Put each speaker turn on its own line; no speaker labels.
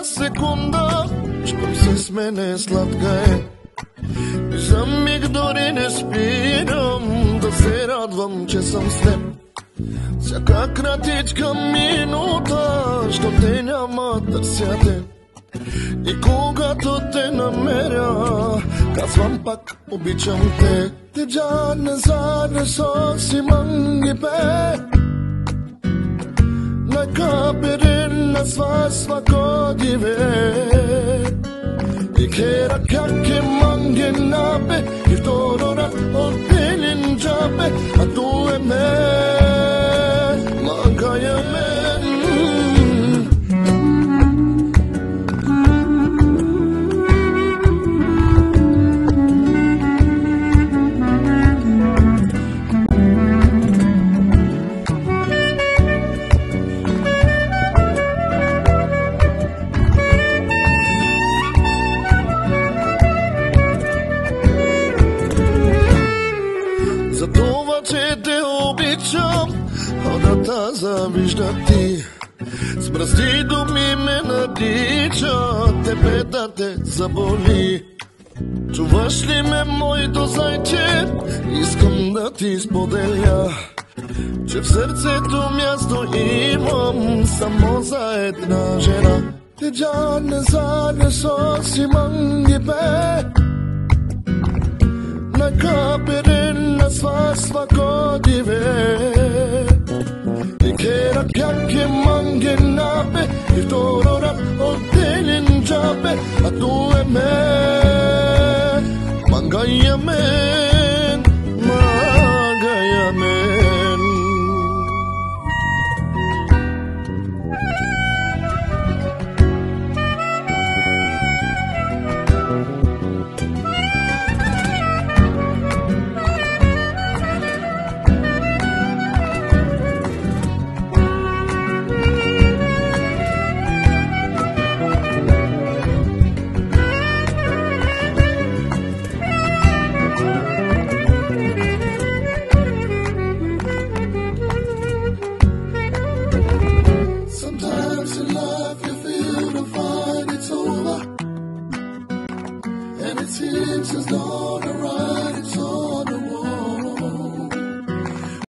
Секунда, щом се смене сладка е. И за миг дори не спирам да се радвам, че съм с теб. Всяка кратичка минута, що те няма, търся те. И когато те намеря, казвам пак, обичам те. Ти già ne sa, ne so si mangi pe. Na kapirin na svako dive. Dikera kake mange nabe, iftorora o pelin jabe, a tu e me, magaya me. За това, че те обичам, хората завиждат ти. С мръсни думи ме наричат, тебе да те заболи. Чуваш ли ме, моето зайче? Искам да ти споделя, че в сърцето място имам само за една жена. Ти già ne sa, ne so si mangi pe. Na kapirin na svako dive. Dikera kake mange nabe, iftorora o telin jabe, a tu e me, mangaya me.